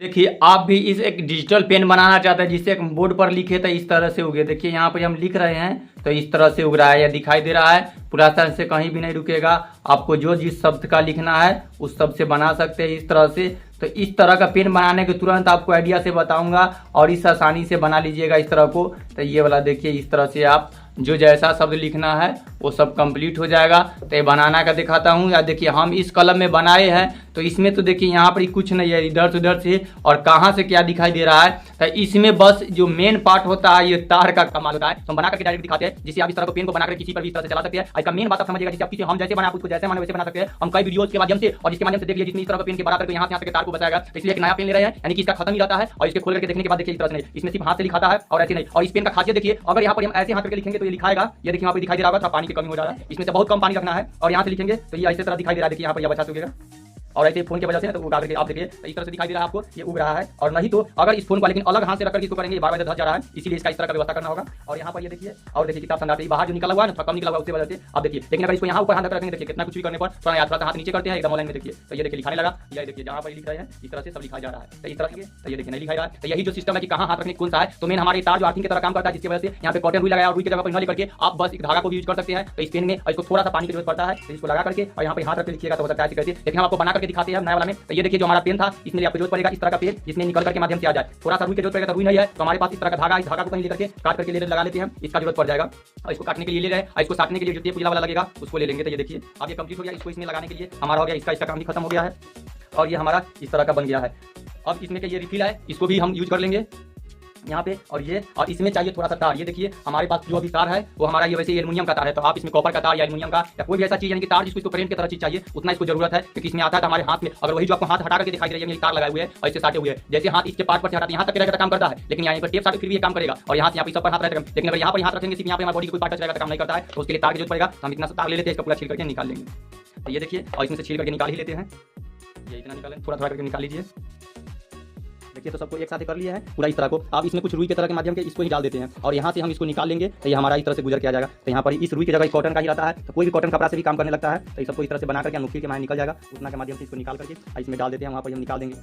देखिए आप भी इस एक डिजिटल पेन बनाना चाहते हैं जिससे एक बोर्ड पर लिखे तो इस तरह से उगे। देखिए यहाँ पे हम लिख रहे हैं तो इस तरह से उग रहा है या दिखाई दे रहा है, पूरा तरह से कहीं भी नहीं रुकेगा। आपको जो जिस शब्द का लिखना है उस शब्द से बना सकते हैं इस तरह से। तो इस तरह का पेन बनाने के तुरंत आपको आइडिया से बताऊंगा और इस आसानी से बना लीजिएगा इस तरह को। तो ये वाला देखिए इस तरह से आप जो जैसा शब्द लिखना है वो सब कंप्लीट हो जाएगा। तो ये बनाना का दिखाता हूँ। या देखिए हम इस कलम में बनाए हैं तो इसमें तो देखिए यहाँ पर कुछ नहीं है, इधर से उधर से और कहाँ से क्या दिखाई दे रहा है। तो इसमें बस जो मेन पार्ट होता है ये तार का कमाल होता है। तो हम बना करके डायरेक्ट दिखाते हैं जिससे आप इस तरह को पेन को बनाकर किसी पर भी इस तरह से चला सकते हैं। इसका मेन बात आप समझिएगा, जिससे आप किसी हम जैसे बना उसको जैसे माने वैसे बना सकते हैं। हम कई वीडियोस के माध्यम से और इसके माध्यम से देख लिया जिसमें इस तरह का पेन के बना करके यहाँ से तार को बचाएगा। तो इसलिए एक नया पेन ले रहे हैं, यानी कि इसका खत्म ही रहता है और इसके खोल करके देखने के बाद देखिए इस तरह से नहीं, इसमें सिर्फ हाथ से लिखाता है और ऐसे नहीं। और इस पेन का खासियत देखिए, अगर यहाँ पर हम ऐसे हाथ करके लिखेंगे तो ये लिखाएगा, ये देखिए यहाँ पर दिखाई दे रहा होगा, पानी की कमी हो जा रहा है, इसमें से बहुत कम पानी रखना है। और यहाँ से लिखेंगे तो ये ऐसे तरह दिखाई दे रहा है, देखिए यहाँ पर यह बचा चुकेगा और ऐसे फोन की वजह से तो उगा करके आप देखिए तो इस तरह से दिखाई दे रहा है आपको, ये उग रहा है। और नहीं तो अगर इस फोन को लेकिन अलग हाथ से रखकर इसको करेंगे बार बार धस जा रहा है, इसीलिए इसका इस तरह का व्यवस्था करना होगा। और यहाँ पर ये देखिए और देखिए कितना संदार बाहर जो निकला हुआ है ना, थोड़ा कम निकला हुआ है उसकी वजह से आप देखिए। लेकिन अगर इसको यहाँ ऊपर हाथ रखेंगे देखिए कितना कुछ भी करने पर थोड़ा याद हाथ नीचे करते हैं एकदम ऑनलाइन में देखिए। तो ये देखिए लिखाने लगा, ये देखिए जहाँ पर लिख रहे हैं इस तरह से सब लिखा जा रहा है। तो इस तरह से तो ये देखिए नहीं लिखा रहा है। तो यही जो सिस्टम है कि कहाँ हाथ रखने कौन सा है, तो मेन हमारे तार जो आर्थिंग की तरह काम करता है, जिसकी वजह से यहाँ पे कॉटन रुई लगाया और रुई की जगह पर नहीं करके आप बस एक धागा को भी यूज कर सकते हैं। तो इस पेन में इसको थोड़ा सा पानी की जरूरत पड़ता है, तो इसको लगा करके और यहाँ पे हाथ रख के लिखिएगा तो हो सकता है कैसे। लेकिन हम आपको बना करके दिखाते हैं नया वाला में। तो ये देखिए जो हमारा पेन था इसमें आपको जरूरत पड़ेगा इस तरह का पेन जिसमें निकल करके माध्यम से आ जाए। थोड़ा सा रुई की जरूरत पड़ेगा तो रुई नहीं है तो हमारे पास इस तरह का धागा, इस धागा को कहीं लेकर के काट करके लेकर लगा लेते हैं, इसका जरूरत पड़ जाएगा। और इसको काटने के लिए ले रहे हैं, इसको साटने के लिए जो टेप वाला लगेगा उसको ले लेंगे। तो ये देखिए अब ये कंप्लीट हो गया, इसको इसमें लगाने के लिए हमारा हो गया, इसका काम भी खत्म हो गया है और ये हमारा इस तरह का बन गया है। अब इसमें के ये रिफिल है, इसको भी हम यूज कर लेंगे यहाँ पे। और ये और इसमें चाहिए थोड़ा सा तार, ये देखिए हमारे पास जो अभी तार है वो हमारा ये वैसे एल्युमिनियम का तार है। तो आप इसमें कॉपर का तार या एल्युमिनियम का या कोई भी ऐसा चीज यानी कि तार जिसको इसको करंट की तरह चीज चाहिए उतना इसको जरूरत है, क्योंकि इसमें आता है तो हमारे हाथ में अगर वही जो आपको हाथ हटा करके दिखाई दे रही है तार लगाए हुए हैं और इससे साटे हुए हैं, जैसे हाथ इसके पार्ट पर से हटाते यहाँ तक रहेगा काम करता है, लेकिन यहाँ पर टेप साटे फिर भी काम करेगा और यहाँ से यहाँ पर सब पर हाथ रहेगा। लेकिन अगर यहाँ पर हाथ रखेंगे सिर्फ यहाँ पे हमारी बॉडी कोई पार्ट रहेगा तो काम नहीं करता है, तो उसके लिए तार की जरूरत पड़ेगा। तो हम इतना सा तार ले लेते हैं, इसका पूरा छील करके निकाल लेंगे। तो ये देखिए और इसमें से छील करके निकाल ही लेते हैं, ये इतना निकालें, थोड़ा थोड़ा करके निकाल लीजिए। देखिए तो सबको एक साथ कर लिया है पूरा इस तरह को। आप इसमें कुछ रुई के तरह के माध्यम के इसको ही डाल देते हैं और यहाँ से हम इसको निकाल लेंगे तो ये हमारा इस तरह से गुजर के आ जाएगा। तो यहाँ पर इस रुई की जगह कॉटन का ही रहता है, तो कोई भी कॉटन कपड़ा से भी काम करने लगता है। तो इस सबको इस तरह से बना करके मुखी के माध्यम निकल जाएगा, उतना के माध्यम से इसको निकाल करके इसमें डाल देते हैं, वहाँ पर हम निकाल देंगे।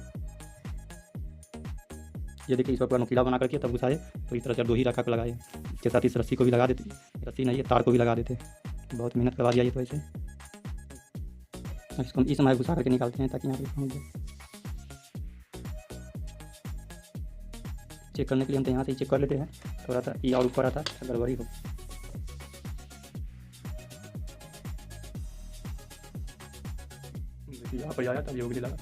ये देखिए इस पर पूरा नुकीला बना करके तब घुसाए तो इस तरह से दो ही रखा कर लगाए, इसके साथ इस रस्सी को भी लगा देते, रस्सी नहीं है तार को भी लगा देते। बहुत मेहनत करवा दिया ये तो ऐसे। इसको इस समय घुसा करके निकालते हैं ताकि यहाँ पर पहुँच जाए। चेक करने के लिए हम तो यहाँ से चेक कर लेते हैं, थोड़ा सा ये और ऊपर आता गड़बड़ी हो। यहाँ पर आया था ये भी लगा,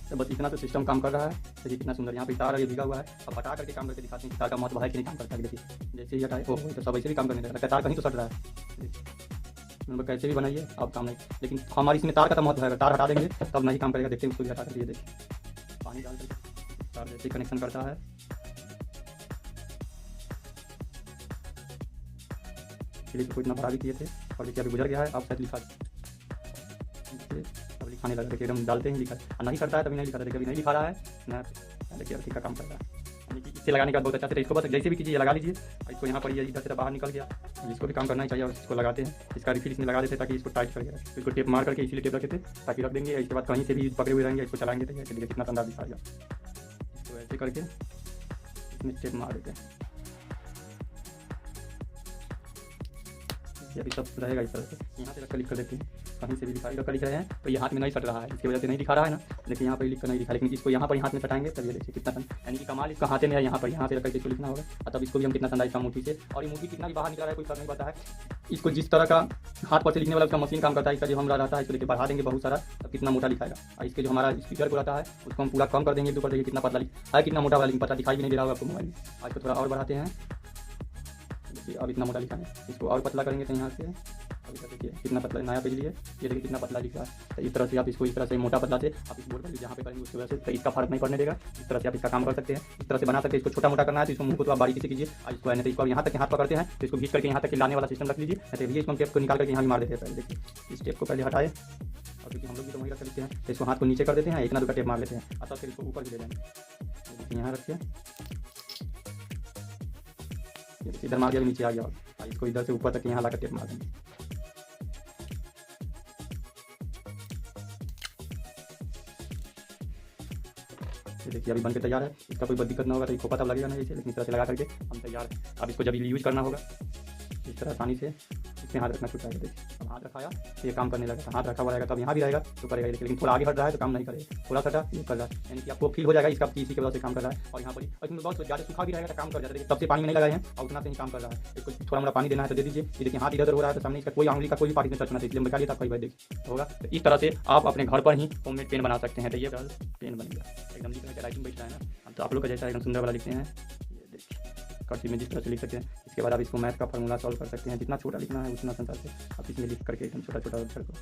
तो बस इतना तो सिस्टम काम कर रहा है। देखिए कितना सुंदर यहाँ पे तार ये भिगा हुआ है। अब हटा करके काम करके दिखाते हैं तार का महत्व है कि नहीं काम करता है। देखिए जैसे ही हटाए वो तो सब ऐसे भी काम करने लगता है, तार कहीं तो सट रहा है। कैसे भी बनाइए आप काम नहीं, लेकिन हमारी इसमें तार का तो महत्व है, तार हटा देंगे तब नहीं काम करेगा। देखते हैं उसको भी हटा करके, देखिए पानी डाल करके तार जैसे कनेक्शन करता है। इसको इतना भरा भी किए थे और देखिए अभी गुजर गया है। आप शायद लिखा अब लिखाने लगा, देखिए एकदम डालते हैं लिखा और नहीं करता है तभी नहीं लिखा था। देखिए अभी नहीं लिखा रहा है ना, देखिए ठीक का काम कर रहा है। यानी कि इससे लगाने का बहुत अच्छा से इसको बस जैसे भी कीजिए लगा लीजिए। इसको यहाँ पर ये इधर से बाहर निकल गया, इसको भी काम करना चाहिए और इसको लगाते हैं। इसका रिफिल इसमें लगा देते हैं ताकि इसको टाइट कर गया, इसको टेप मार करके इसीलिए टेप रखे थे ताकि रख देंगे। इसके बाद कहीं से भी पकड़े हुए रहेंगे, इसको चलाएंगे तो देखिए कितना अंदाज दिखाएगा। इसको ऐसे करके इसमें टेप मार देते हैं, अभी सब रहेगा इस तरह से। यहाँ से रखकर लिख कर देते हैं, कहीं से भी रखकर लिख रहे हैं तो ये हाथ में नहीं सट रहा है, इसकी वजह से नहीं दिखा रहा है ना। देखिए यहाँ पर लिख कर नहीं दिखा, लेकिन इसको यहाँ पर हाथ में सटाएंगे तब ये देखिए कितना यानी कि कमाल इसका हाथ में है। यहाँ से रखकर इसको लिखना होगा और तब इसको भी हम कितना संदा इसका मुट्ठी से। और ये मुट्ठी कितना भी बाहर निकल रहा है कोई फर्क नहीं पड़ता है। इसको जिस तरह का हाथ पर से लिखने वाला उसका मशीन काम करता है, इसका जो हमारा रहता है इसको लेकर बढ़ा देंगे बहुत सारा, तब कितना मोटा दिखाएगा। और इसके जो हमारा स्पीकर को रहता है उसको हम पूरा कम कर देंगे, ऊपर देखिए कितना पतला है, कितना मोटा वाला, लेकिन पता दिखाई भी नहीं दे रहा होगा आपको मोबाइल में। आज को थोड़ा और बढ़ाते हैं, अब इतना मोटा लिखा है, इसको और पतला करेंगे तो यहाँ से अभी तक देखिए कितना पतला नया पेज लिए, ये देखिए कितना पतला लिख रहा है। तो इस तरह से आप इसको इस तरह से मोटा पतला से आप इस बोर्ड पर जहाँ पे करेंगे उसकी वजह से तो इसका फर्क नहीं पड़ने देगा। इस तरह से आप इसका काम कर सकते हैं, इस तरह से बना सकते हैं। इसको छोटा मोटा करना है तो इसको मुंह को तो आप बारीकी से कीजिए और इसको नहीं तो इसको यहाँ तक हाथ पकड़ते हैं तो इसको घींच करके यहाँ तक लाने वाला सिस्टम रख लीजिए। तो ये इसको टेप को निकाल करके यहाँ भी मार देते हैं। पहले देखिए इस टेप को पहले हटाए और क्योंकि हम लोग भी तो वहीं रख लेते हैं तो इसको हाथ को नीचे कर देते हैं, एक ना दो का टेप मार लेते हैं और तब फिर इसको ऊपर भी ले जाएंगे। यहाँ रखिए, इधर मार दिया नीचे आ गया और इसको इधर से ऊपर तक यहाँ लाकर टेप मार देंगे। देखिए अभी बन के तैयार है। इसका कोई दिक्कत ना होगा तो इसको पता लगेगा नहीं, लेकिन इस तरह से लगा करके हम तैयार है। अब इसको जब यूज़ करना होगा इस तरह आसानी से इसमें हाथ रखना छूटा है। देखिए अब हाथ रखाया तो ये काम करने लगेगा, हाथ रखा हुआ रहेगा तब यहाँ भी रहेगा तो करेगा, लेकिन थोड़ा आगे हट रहा है तो काम नहीं करेगा, थोड़ा सा ये कर रहा है, यानी कि आपको फील हो जाएगा इसका इसी की वजह से काम कर रहा है। और यहाँ पर इसमें बहुत ज़्यादा सूखा भी रहेगा तो काम कर जाता है, तब से पानी में नहीं लगाए हैं और उतना से ही काम कर रहा है। इसको थोड़ा मोड़ा पानी देना है तो दे दीजिए। ये देखिए हाथ इधर हो रहा है तो सामने इसका कोई उंगली का कोई पार्टी में टच ना, इसलिए बता लिया था कई बार देखिए होगा। तो इस तरह से आप अपने घर पर ही होममेड पेन बना सकते हैं। तो ये पेन बनेगा एकदम लिखने का राइटिंग बैठ रहा है ना, तो आप लोग का जैसा एकदम सुंदर वाला लिखते हैं, ये देखिए कर्सिव में जिस तरह से लिख सकते हैं। इसके बाद आप इसको मैथ का फार्मूला सॉल्व कर सकते हैं, जितना छोटा लिखना है उतना संसार से आप इसमें लिख करके एकदम छोटा छोटा अक्षर को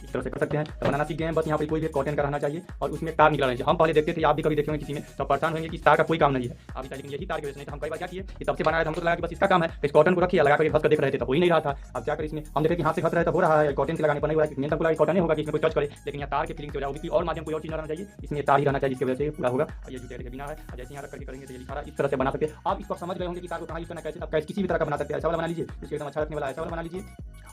इस तरह से कर सकते हैं। तो बनाना सीख गए हैं, बस यहाँ पे कोई भी कॉटन का रहना चाहिए और उसमें तार निकलना चाहिए। हम पहले देखते थे, आप भी कभी देखे होंगे किसी में, तो परेशान होंगे कि तार का कोई काम नहीं है अभी, लेकिन यही तार की वजह से। हम कई बार क्या किए कि तब से बनाया, हमको लगा कि बस इसका काम है, इस कॉटन को रखिए लगा करके घस कर देख रहे थे तो हो ही नहीं रहा था। अब क्या करें, इसमें हम देखे कि हाथ से घस रहा है तो हो रहा है, कॉटन से लगाने पर नहीं हो रहा है, मेन तक कॉटन नहीं होगा कि इसमें कोई टच करे, लेकिन यहाँ तार के फीलिंग से हो जाए और माध्यम कोई और चीज रहना चाहिए, इसमें तार ही रहना चाहिए, जिसकी वजह से पूरा होगा। और ये जुटे बिना है, जैसे यहाँ रख करके करेंगे तो ये लिखा रहा है, इस तरह से बना सकते हैं। आप इसको समझ रहे होंगे कि तार को कहाँ यूज करना, कैसे आप कैसे किसी भी तरह का बना सकते हैं। ऐसा वाला बना लीजिए, इसको एकदम अच्छा रखने वाला ऐसा वाला बना लीजिए,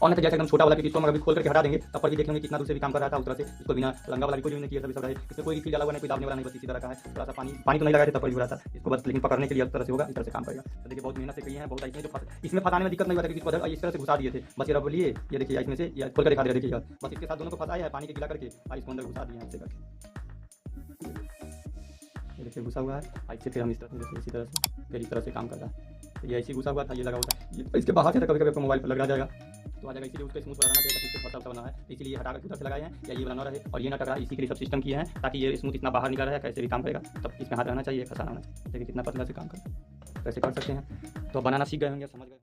और नहीं तो जैसे एकदम छोटा वाला, इसको हम अभी खोल करके हटा देंगे तब पर भी देखेंगे कितना दूर से भी काम कर रहा था उस तरह से। इसको बिना लंगा वाला भी कोई नहीं किया, सभी सब है, इसमें कोई फील अलग नहीं, कोई दाबने वाला नहीं, बस इसी तरह का है। थोड़ा सा पानी तो नहीं लगाया था तब पर भी हो रहा था इसको बस, लेकिन पकड़ने के लिए इस तरह से होगा, इस तरह से काम करेगा। तो देखिए बहुत मेहनत से किए हैं, बहुत इसमें फंसाने में दिक्कत नहीं होता, क्योंकि इस तरह से घुसा दिए थे बस। ये बोलिए, ये देखिए इसमें से ये खोल कर दिखा दे, देखिए बस इसके साथ दोनों को फंसाया है, पानी के गिला करके और इसको अंदर घुसा दिए हैं ऐसे करके, ये देखिए घुसा हुआ है। ऐसे फिर हम इस तरह से फिर इस तरह से काम कर रहा है। तो ये ऐसे घुसा हुआ था, ये लगा हुआ था, इसके बाहर से कभी कभी आपको मोबाइल पर लग जाएगा तो आ जाएगा, इसलिए उसको स्मूथ बनाना चाहिए, इससे फंसा बना है, इसलिए हटा कर उधर से लगाए हैं या ये बना रहे और ये ना टकरा, इसी के लिए सब सिस्टम किए हैं ताकि ये स्मूथ इतना बाहर निकल रहा है, कैसे भी काम करेगा तब इसमें हाथ रहना चाहिए, फंसाना होना चाहिए। देखिए कितना पतला से काम कर कैसे कर सकते हैं। तो बनाना सीख गए होंगे, समझ गए।